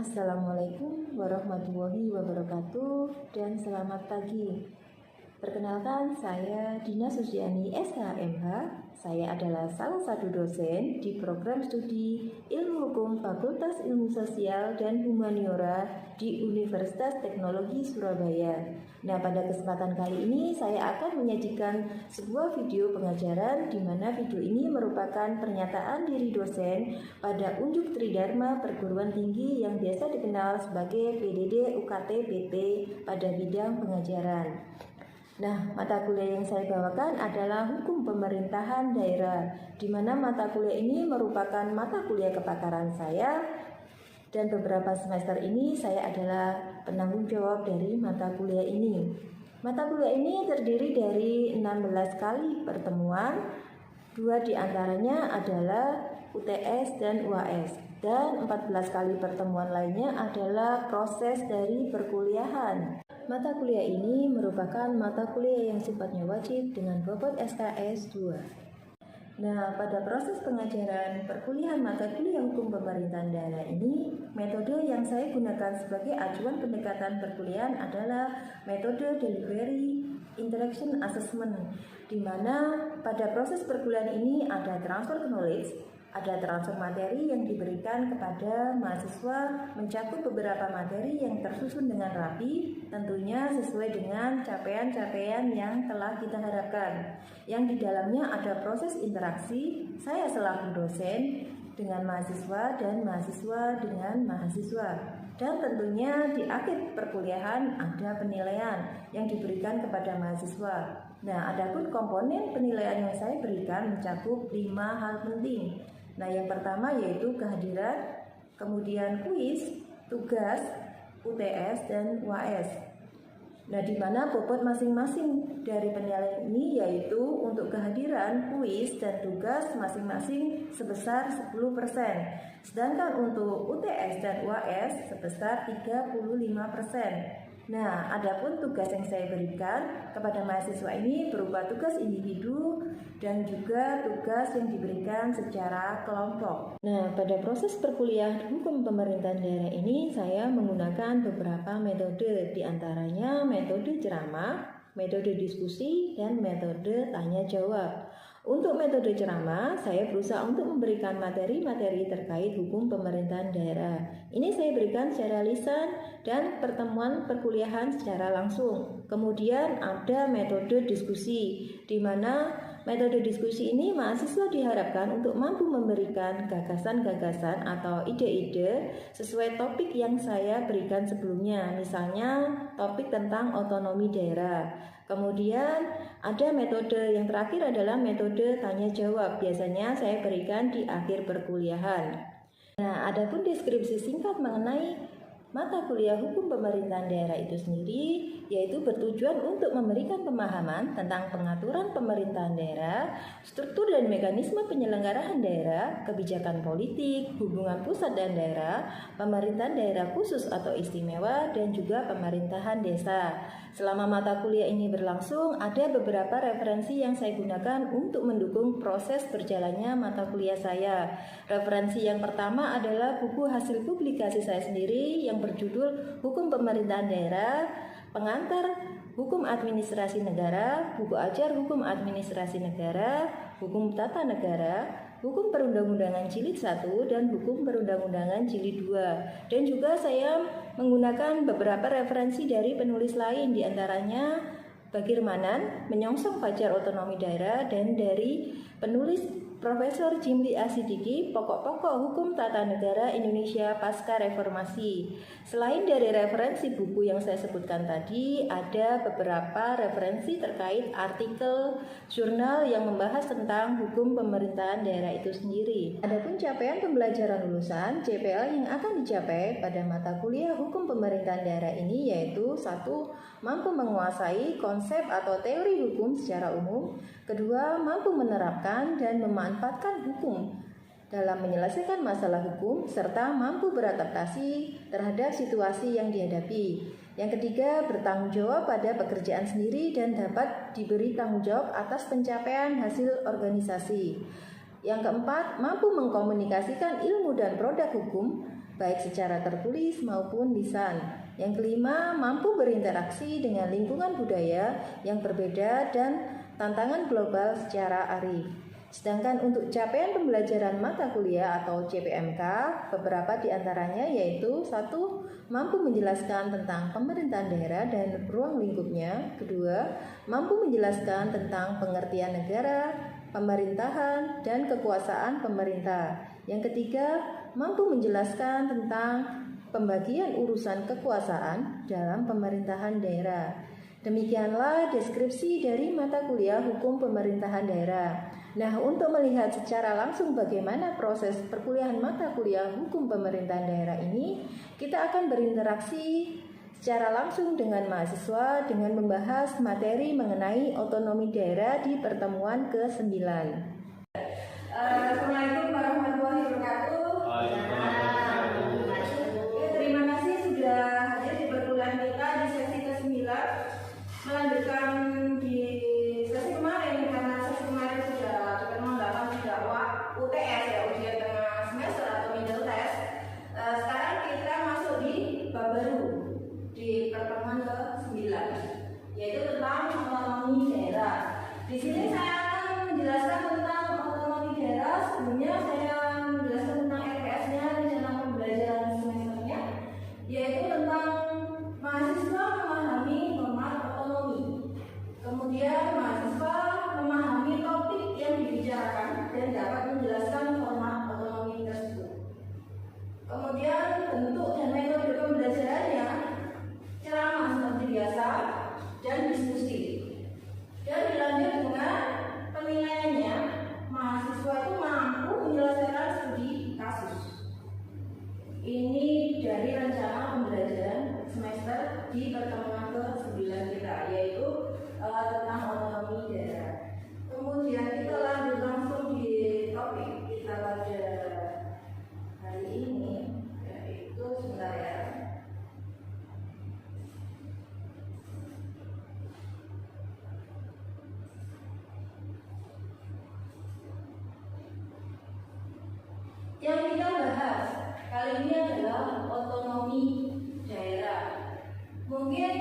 Assalamualaikum warahmatullahi wabarakatuh dan selamat pagi. Perkenalkan, saya Dina Susiani SHMH. Saya adalah salah satu dosen di program studi Ilmu Hukum Fakultas Ilmu Sosial dan Humaniora di Universitas Teknologi Surabaya. Nah, pada kesempatan kali ini saya akan menyajikan sebuah video pengajaran di mana video ini merupakan pernyataan diri dosen pada Unjuk Tridharma Perguruan Tinggi yang biasa dikenal sebagai PDD UKT PT pada bidang pengajaran. Nah, mata kuliah yang saya bawakan adalah Hukum Pemerintahan Daerah, di mana mata kuliah ini merupakan mata kuliah kepakaran saya, dan beberapa semester ini saya adalah penanggung jawab dari mata kuliah ini. Mata kuliah ini terdiri dari 16 kali pertemuan, 2 diantaranya adalah UTS dan UAS, dan 14 kali pertemuan lainnya adalah proses dari perkuliahan. Mata kuliah ini merupakan mata kuliah yang sifatnya wajib dengan bobot SKS 2. Nah, pada proses pengajaran perkuliahan mata kuliah Hukum Pemerintahan Daerah ini, metode yang saya gunakan sebagai acuan pendekatan perkuliahan adalah metode Delivery Interaction Assessment, di mana pada proses perkuliahan ini ada transfer knowledge, ada transfer materi yang diberikan kepada mahasiswa mencakup beberapa materi yang tersusun dengan rapi, tentunya sesuai dengan capaian-capaian yang telah kita harapkan. Yang di dalamnya ada proses interaksi, saya selaku dosen dengan mahasiswa dan mahasiswa dengan mahasiswa. Dan tentunya di akhir perkuliahan ada penilaian yang diberikan kepada mahasiswa. Nah, adapun komponen penilaian yang saya berikan mencakup 5 hal penting. Nah, yang pertama yaitu kehadiran, kemudian kuis, tugas, UTS, dan UAS. Nah, di mana bobot masing-masing dari penilaian ini yaitu untuk kehadiran, kuis, dan tugas masing-masing sebesar 10%. Sedangkan untuk UTS dan UAS sebesar 35%. Nah, adapun tugas yang saya berikan kepada mahasiswa ini berupa tugas individu dan juga tugas yang diberikan secara kelompok. Nah, pada proses perkuliahan Hukum Pemerintahan Daerah ini saya menggunakan beberapa metode, diantaranya metode ceramah, metode diskusi, dan metode tanya jawab. Untuk metode ceramah, saya berusaha untuk memberikan materi-materi terkait hukum pemerintahan daerah. Ini saya berikan secara lisan dan pertemuan perkuliahan secara langsung. Kemudian ada metode diskusi, di mana metode diskusi ini mahasiswa diharapkan untuk mampu memberikan gagasan-gagasan atau ide-ide sesuai topik yang saya berikan sebelumnya, misalnya topik tentang otonomi daerah. Kemudian ada metode yang terakhir adalah metode tanya jawab. Biasanya saya berikan di akhir perkuliahan. Nah, adapun deskripsi singkat mengenai mata kuliah Hukum Pemerintahan Daerah itu sendiri, yaitu bertujuan untuk memberikan pemahaman tentang pengaturan pemerintahan daerah, struktur dan mekanisme penyelenggaraan daerah, kebijakan politik, hubungan pusat dan daerah, pemerintahan daerah khusus atau istimewa, dan juga pemerintahan desa. Selama mata kuliah ini berlangsung, ada beberapa referensi yang saya gunakan untuk mendukung proses berjalannya mata kuliah saya. Referensi yang pertama adalah buku hasil publikasi saya sendiri yang berjudul Hukum Pemerintahan Daerah, Pengantar Hukum Administrasi Negara, Buku Ajar Hukum Administrasi Negara, Hukum Tata Negara, Hukum Perundang-undangan Jilid 1 dan Hukum Perundang-undangan Jilid 2. Dan juga saya menggunakan beberapa referensi dari penulis lain, diantaranya Bagir Manan, Menyongsong Fajar Otonomi Daerah, dan dari penulis Profesor Jimli Asidiki, Pokok-pokok Hukum Tata Negara Indonesia Pasca Reformasi. Selain dari referensi buku yang saya sebutkan tadi, ada beberapa referensi terkait artikel jurnal yang membahas tentang hukum pemerintahan daerah itu sendiri. Adapun capaian pembelajaran lulusan CPL yang akan dicapai pada mata kuliah Hukum Pemerintahan Daerah ini yaitu 1. Mampu menguasai konsep atau teori hukum secara umum. 2. Mampu menerapkan dan memanfaatkan hukum dalam menyelesaikan masalah hukum serta mampu beradaptasi terhadap situasi yang dihadapi. Yang 3, bertanggung jawab pada pekerjaan sendiri dan dapat diberi tanggung jawab atas pencapaian hasil organisasi. Yang 4, mampu mengkomunikasikan ilmu dan produk hukum baik secara tertulis maupun lisan. Yang kelima, mampu berinteraksi dengan lingkungan budaya yang berbeda dan tantangan global secara arif. Sedangkan untuk capaian pembelajaran mata kuliah atau CPMK, beberapa di antaranya yaitu 1. Mampu menjelaskan tentang pemerintahan daerah dan ruang lingkupnya. 2. Mampu menjelaskan tentang pengertian negara, pemerintahan, dan kekuasaan pemerintah. Yang ketiga, mampu menjelaskan tentang pembagian urusan kekuasaan dalam pemerintahan daerah. Demikianlah deskripsi dari mata kuliah Hukum Pemerintahan Daerah. Nah, untuk melihat secara langsung bagaimana proses perkuliahan mata kuliah Hukum Pemerintahan Daerah ini, kita akan berinteraksi secara langsung dengan mahasiswa dengan membahas materi mengenai otonomi daerah di pertemuan ke-9. Assalamualaikum warahmatullahi wabarakatuh. Terima kasih sudah hadir di perkuliahan kita di sesi ke-9. Melanjutkan di sesi kemarin, karena sesi kemarin sudah dikenalkan tidak UTS ya, ujian tengah semester atau middle test. Sekarang kita masuk di bab baru di pertemuan ke-9, yaitu tentang otonomi daerah. Di sini saya akan menjelaskan tentang otonomi daerah. Sebelumnya saya menjelaskan tentang RPS-nya, rencana pembelajaran semesternya, yaitu tentang mahasiswa memahami format otonomi. Kemudian mahasiswa memahami topik yang dibicarakan dan dapat menjelaskan format otonomi tersebut. Kemudian bentuk dan metode pembelajarannya ceramah seperti biasa dan diskusi. Dan dilanjut dengan penilaiannya, mahasiswa itu mampu menyelesaikan studi kasus. Ini dari rencana pembelajaran semester di pertemuan ke-9 kita, yaitu tentang otonomi daerah. Kemudian kita lanjut langsung di topik kita pada hari ini, yaitu sebentar ya. Yang kita bahas kali ini adalah otonomi daerah. Mungkin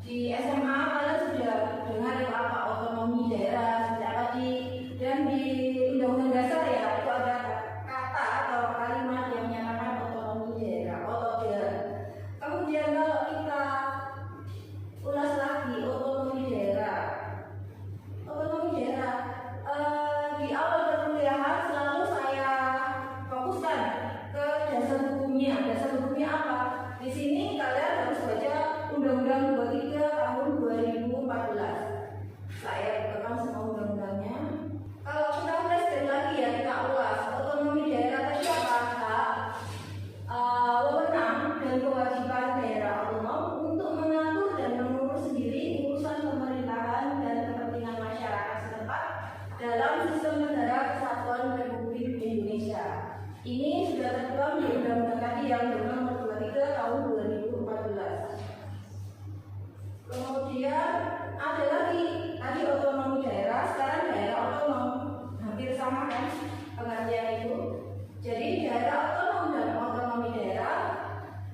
di SMA kalian sudah dengar apa otonomi daerah sejak tadi, dan di Undang-Undang Dasar ya itu ada kata atau kalimat yang menyatakan otonomi daerah, otodaerah. Kemudian kalau kita ulas lagi otonomi daerah, di awal perkuliahan selalu saya fokuskan ke dasar hukumnya. Dasar hukumnya apa? Di sini kalian harus baca Undang-Undang 23 tahun 2014. Saya bukakan semua undang-undangnya. Kalau kita flashback lagi ya, kita ulas otonomi daerah tadi apa? Wewenang dan kewajiban daerah otonom untuk mengatur dan mengurus sendiri urusan pemerintahan dan kepentingan masyarakat setempat dalam sistem negara kesatuan Republik Indonesia. Ini sudah tertuang di undang-undang tadi yang nomor 23 tahun 2014. Kemudian ada lagi tadi otonomi daerah, sekarang daerah otonom, hampir sama kan pengertian itu. Jadi daerah otonom dan otonomi daerah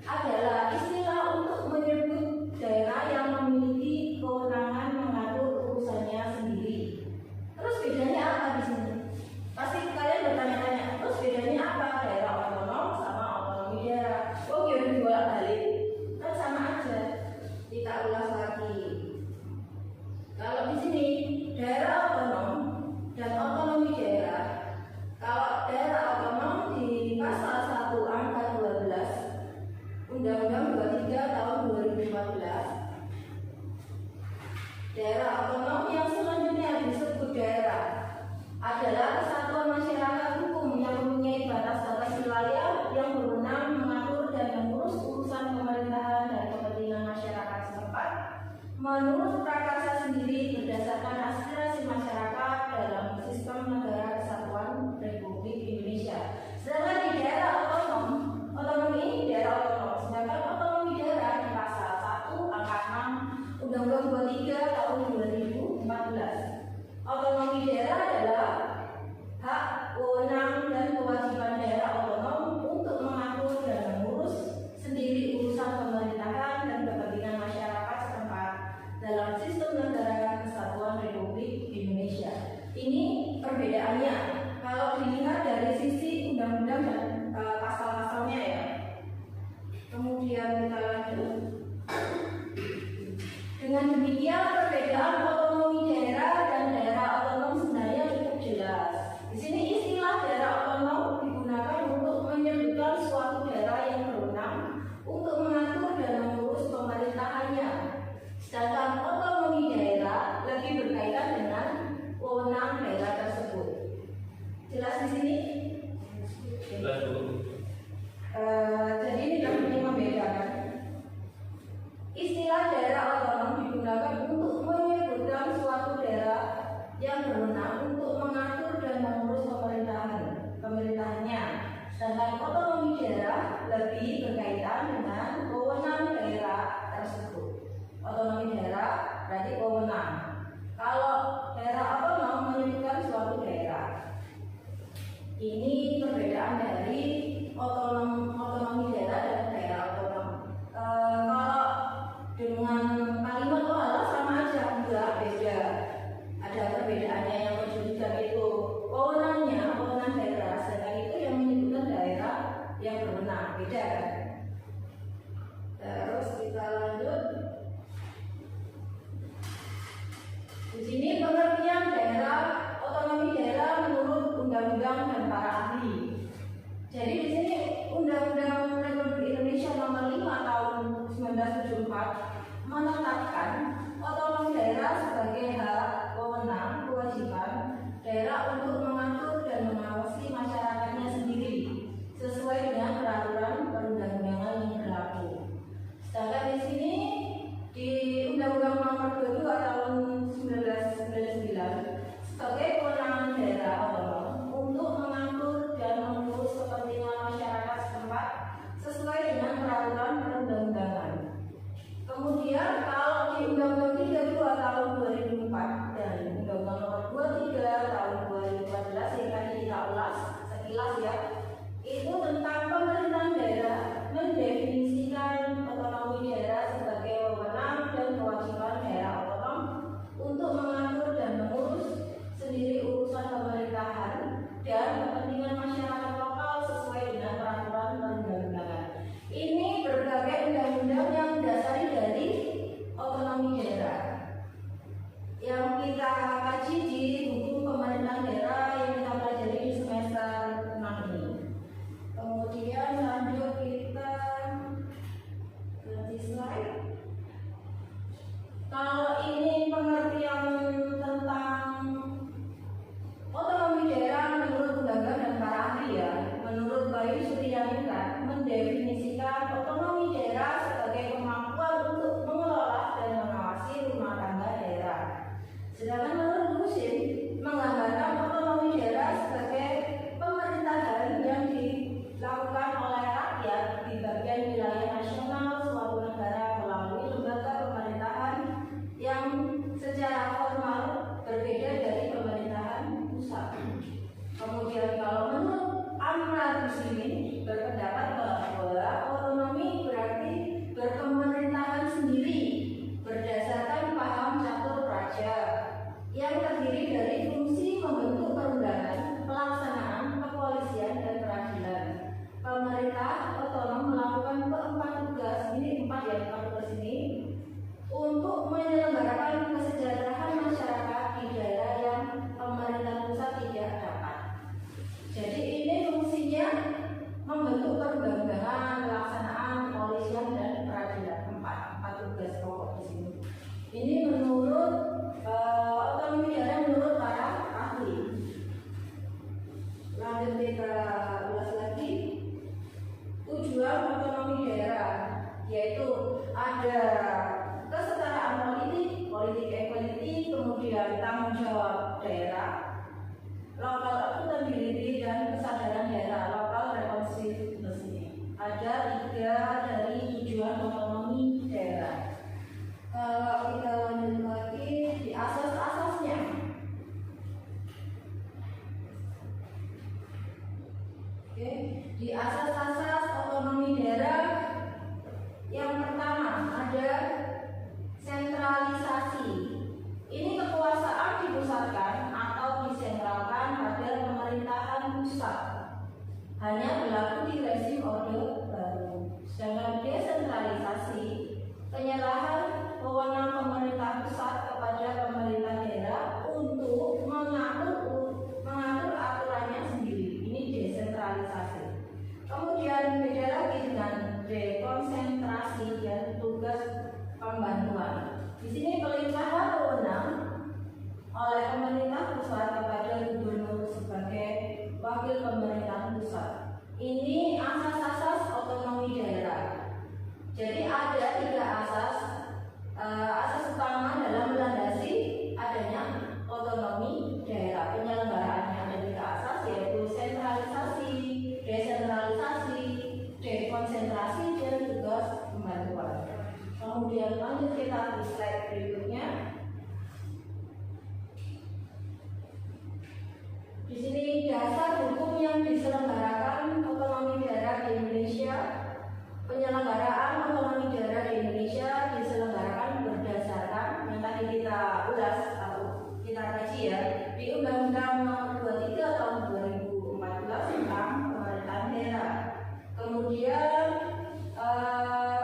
adalah istilah untuk menyebut daerah yang memiliki kewenangan mengatur urusannya sendiri. Terus bedanya apa di sini? Pasti kalian bertanya-tanya, terus bedanya apa daerah otonom sama otonomi daerah? Oh, ya bolak-balik, kan sama aja. Kita ulas lagi. Kalau di sini daerah otonom dan otonomi daerah. Kalau daerah otonom di pasal 1 angka 12 Undang-Undang 23 tahun 2014. Daerah otonom yang selanjutnya disebut daerah adalah kesatuan masyarakat hukum yang mempunyai batas-batas wilayah yang berwenang mengatur dan mengurus urusan pemerintahan dan kepentingan masyarakat setempat menurut prakarsa sendiri berdasarkan aspirasi masyarakat ada perbedaannya. Yang perjudikan itu wewenangnya wewenang daerah, sedangkan itu yang menyebutkan daerah yang berwenang, beda kan? Terus kita lanjut. Di sini pengertian daerah, otonomi daerah menurut undang-undang dan para ahli. Jadi di sini Undang-Undang Republik Indonesia Nomor 5 Tahun 1974 menetapkan otonomi daerah sebagai hak, wewenang, kewajiban daerah untuk mengatur dan mengawasi masyarakatnya sendiri sesuai dengan peraturan perundang-undangan yang berlaku. Sedangkan di sini di Undang-Undang Nomor 22 Tahun 1999 sebagai kewenangan daerah otonom untuk mengatur dan mengurus kepentingan masyarakat setempat sesuai dengan peraturan perundang-undangan. Kemudian kalau di Undang-Undang 32 Tahun 2004 dan Undang-Undang Nomor 23 Tahun 2014 yang tadi kita ulas sekilas ya, itu tentang pemerintahan daerah mendefinisikan otonomi daerah sebagai wewenang dan kewajiban daerah otonom untuk mengatur dan mengurus sendiri urusan pemerintahan dan kepentingan masyarakat lokal sesuai dengan peraturan perundang-undangan. Ini berbagai undang-undang yang mendasari dari otonomi daerah yang kita kaji di buku pemerintahan daerah yang kita pelajari di semester 6 ini. Kemudian lanjut kita ganti slide. Kalau ini pengertian tentang otonomi daerah menurut undang-undang dan para ahli ya, menurut Bayu Suryaningrat mendefinisikan otonomi daerah sebagai kemampuan untuk mengelola dan mengawasi rumah tangga daerah. Sedangkan menurut Husin menggambarkan otonomi daerah sebagai pemerintahan yang dilakukan oleh rakyat di bagian wilayah nasional suatu negara melalui lembaga pemerintahan yang secara formal berbeda dari pemerintahan pusat. Kemudian kalau menurut Amran Muslimin berpendapat bahwa otonomi berarti berpemerintahan sendiri berdasarkan paham catur praja yang terdiri dari fungsi membentuk perundangan, pelaksanaan, kepolisian, dan peradilan. Pemerintah otonom melakukan keempat tugas, ini empat tugas ini, untuk menyelenggarakan kesejahteraan masyarakat di daerah yang pemerintah pusat tidak dapat. Jadi ini fungsinya membentuk perundang-undangan, pelaksanaan, kepolisian, dan peradilan. Empat tugas pokok di sini. Ini menurut otonomi daerah menurut para ahli. Lanjut kita ulas lagi. Tujuan otonomi daerah yaitu ada kesetaraan politik, politik equality, kemudian tanggung jawab daerah, local accountability, dan kesadaran daerah, local responsibility. Ada 3 dari tujuan otonomi daerah. Kalau kita lanjut lagi di asas-asasnya. Oke, di asas-asas otonomi daerah yang pertama ada sentralisasi. Ini kekuasaan dipusatkan atau disentralkan pada pemerintahan pusat. Hanya berlaku di rezim Orde Baru. Sedangkan desentralisasi, penyerahan wewenang pemerintah pusat kepada pemerintah daerah untuk mengatur aturannya sendiri. Ini desentralisasi. Kemudian beda lagi dengan dekonsentrasi dan tugas pembantuan. Di sini pelimpahan wewenang oleh pemerintah pusat kepada gubernur sebagai wakil pemerintah pusat. Ini asas-asas otonomi daerah. Jadi ada 3 asas. Asas utama dalam melandasi adanya otonomi daerah. Penyelenggaraannya ada 3 asas, yaitu sentralisasi, desentralisasi, dekonsentrasi, dan tugas pembantuan. Kemudian lanjut kita di slide berikutnya. Di sini dasar hukum yang ya di Undang-Undang Nomor 23 Tahun 2014 tentang pemerintahan daerah. Kemudian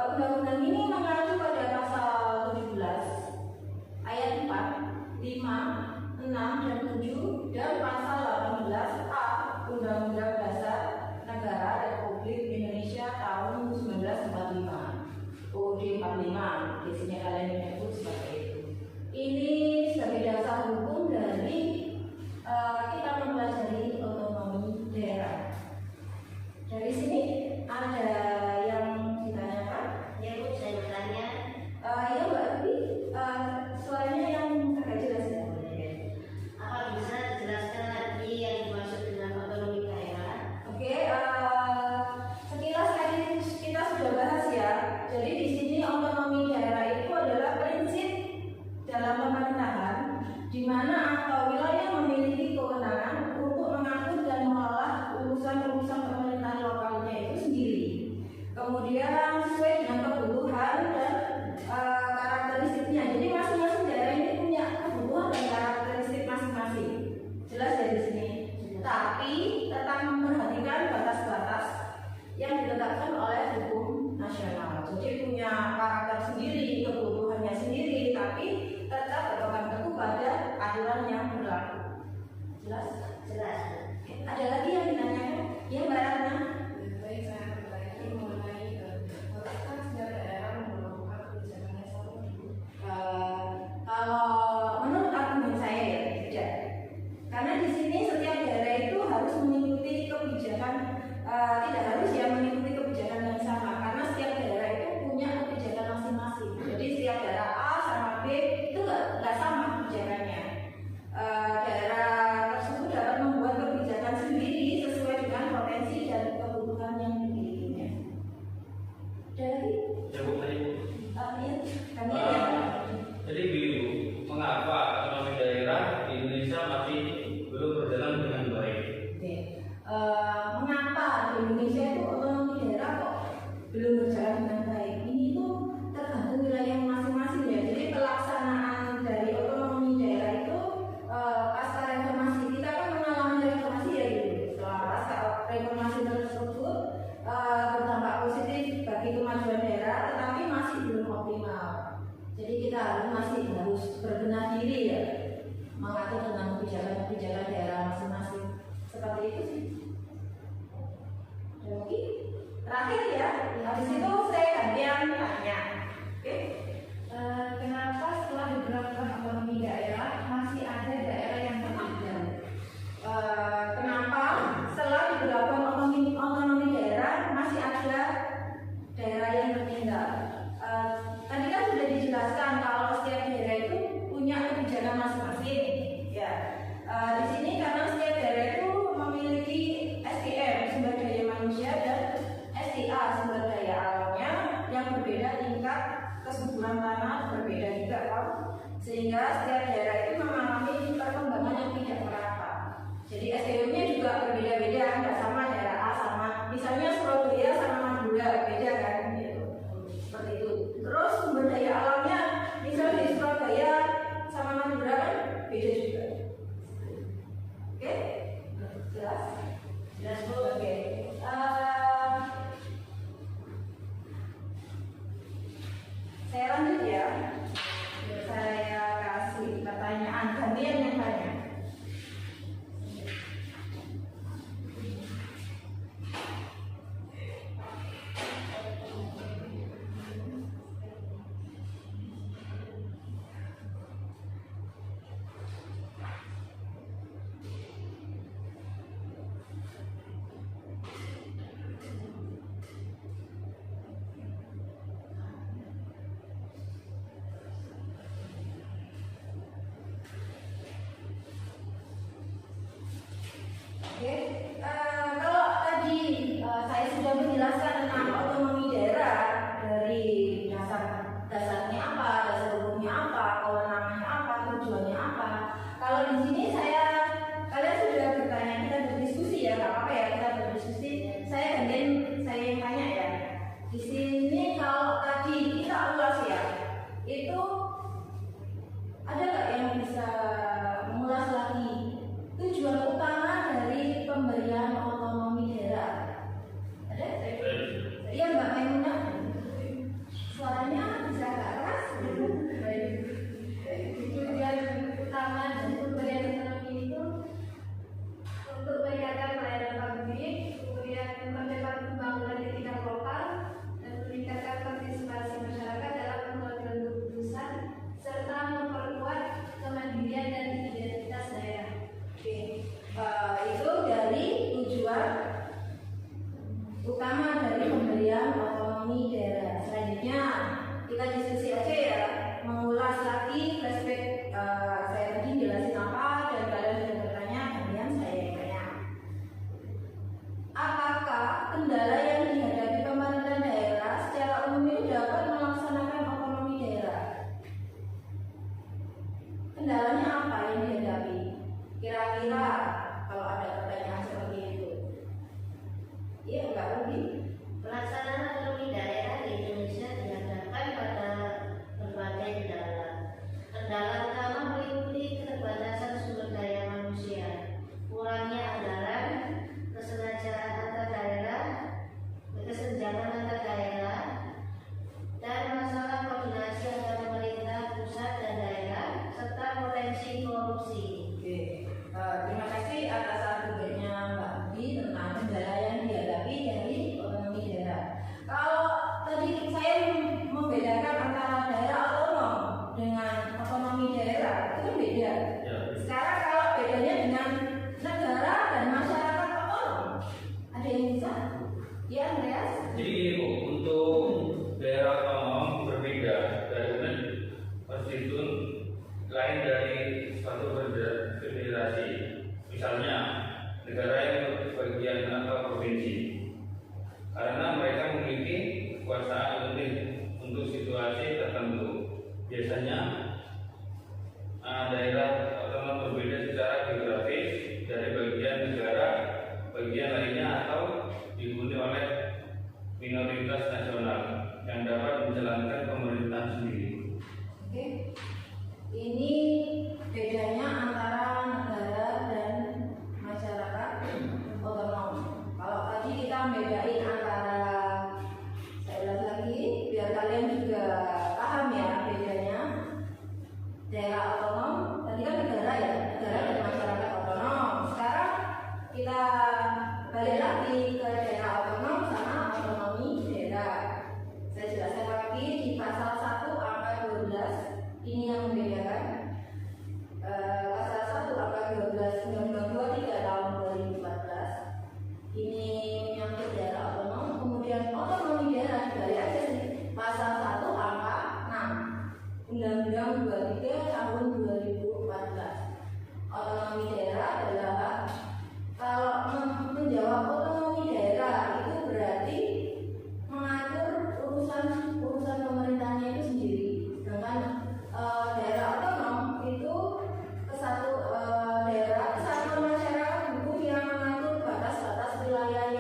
undang-undang ini mengacu pada pasal 17 ayat 4, 5, 6 dan 7 dan pasal 18A Undang-Undang Dasar Negara Republik Indonesia tahun 1945 UUD 45, biasanya kalian menyebut seperti itu. Ini sebagai dasar hukum dari kita mempelajari otonomi daerah. Dari sini ada yang ditanyakan? Ya Bu, saya bertanya. Ya Mbak Abi, suaranya yang agak jelas ya. Apa bisa dijelaskan lagi yang dimaksud dengan otonomi daerah? Oke, sekilas tadi kita sudah bahas ya. Jadi di sini otonomi daerah itu adalah prinsip dalam pemerintahan di mana atau wilayah memiliki kewenangan untuk mengatur dan mengelola urusan-urusan pemerintahan lokalnya itu sendiri. Kemudian sesuai dengan kebutuhan dan karakteristiknya. Jadi masing-masing daerah ini punya kebutuhan dan karakteristik masing-masing. Jelas ya di sini. Tapi tetap memperhatikan batas-batas yang ditetapkan oleh hukum nasional. Jadi punya karakter sendiri, kebutuhannya sendiri, tapi tetap berpegang teguh pada aturan yang berlaku. Jelas? Jelas. Ada lagi yang ditanyakan? Ya Mbak Ratna. Baik, saya bertanya mengenai apakah setiap daerah melakukan kebijakannya sama? Kalau menurut argumen saya ya tidak. Karena di sini setiap daerah itu harus mengikuti kebijakan, tidak harus ya mengikuti kebijakan yang sama. Karena setiap daerah itu punya kebijakan masing-masing. Jadi setiap daerah A sama B itu nggak sama kebijakannya. Daerah tersebut dapat membuat kebijakan sendiri sesuai dengan potensi dan kebutuhan yang dimilikinya. Dari Ya Bu, tadi Bu. ya, kami Jadi begini Bu, mengapa otonomi daerah di Indonesia masih belum berjalan dengan baik? Oke. Mengapa di Indonesia itu otonomi daerah kok belum berjalan dengan baik? Ini tuh tergantung wilayah masing-masing ya. Jadi pelaksanaan dari otonomi daerah itu pasca reformasi, kita kan mengalami reformasi ya gitu. Setelah pasca reformasi tersebut berdampak positif bagi kemajuan daerah, tetapi masih belum optimal. Jadi kita masih harus berbenah diri ya, mengatur dengan kebijakan-kebijakan daerah masing-masing. Seperti itu sih. Oke, terakhir ya. Habis itu saya gantian tanya. Oke. Kenapa setelah diberlakukan otonomi daerah masih ada daerah yang tertinggal? Kenapa setelah diberlakukan otonomi daerah masih ada daerah yang tertinggal? Tadi kan sudah dijelaskan kalau setiap daerah itu punya kebijakan masing-masing. Ya, di sini karena setiap daerah itu memiliki SDM sumber daya manusia dan SDA sumber daya alamnya yang berbeda, tingkat kesuburan tanah berbeda juga kan, sehingga setiap daerah itu mengalami perkembangan yang tidak merata. Jadi SDM-nya juga berbeda-beda, nggak sama daerah A sama misalnya Surabaya sama Madura beda kan gitu. Seperti itu. Terus sumber daya alamnya misalnya di Surabaya sama Madura kan beda juga. Oke? Jelas? Jelas Bu. Oke. Saya lanjut ya. Saya kasih pertanyaan gantian yang tanya. Oke, kalau tadi saya sudah menjelaskan tentang otonomi daerah dari dasarnya apa, dasar hukumnya apa, kewenangannya apa, tujuannya apa. Kalau di sini kalian sudah bertanya, kita berdiskusi ya, nggak apa-apa ya kita berdiskusi. Saya gantian saya yang tanya ya. Di sini kalau tadi kita ulas ya, itu ada nggak yang bisa mengulas beda. Ya. Sekarang kalau bedanya dengan negara dan masyarakat otonom, ada yang bisa? Ya, Andreas? Jadi gini Bu, untuk daerah otonom berbeda dari konstitusi lain dari suatu federasi. Misalnya negara yang bagian atau provinsi, karena mereka memiliki kekuasaan lebih untuk situasi tertentu. Biasanya daerah otonom berbeda secara geografis dari bagian negara bagian lainnya atau dihuni oleh minoritas nasional yang dapat menjalankan pemerintahan sendiri. Oke. Ini bedanya antara negara dan masyarakat otonom. Kalau tadi kita bedain antara, saya ulang lagi biar kalian juga paham ya bedanya. Daerah otonom tadi kan negara ya, negara dan masyarakat otonom. Sekarang kita balik lagi ke daerah otonom sama otonomi daerah. Saya jelaskan lagi di pasal 1 angka 12 ini yang membedakan. Pasal 1 angka 12 Undang-Undang 23 tahun 2014 ini menyangkut daerah otonom. Kemudian otonomi daerah dibalik aja sih. Pasal 1 angka 6 Undang-Undang 23 tahun 2014. Otonomi daerah adalah, kalau menjawab otonomi daerah itu berarti mengatur urusan pemerintahnya itu sendiri. Sedangkan daerah otonom itu kesatuan masyarakat hukum yang mengatur batas-batas wilayahnya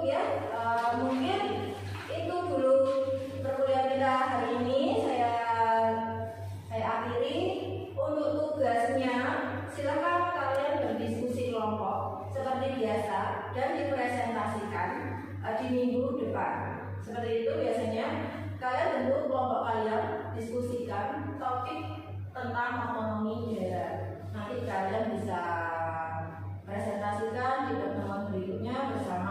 ya. Mungkin itu dulu perkuliahan kita hari ini. Saya akhiri. Untuk tugasnya silakan kalian berdiskusi kelompok seperti biasa dan dipresentasikan di minggu depan. Seperti itu biasanya kalian bentuk kelompok kalian, diskusikan topik tentang otonomi daerah. Nanti kalian bisa presentasikan di pertemuan berikutnya bersama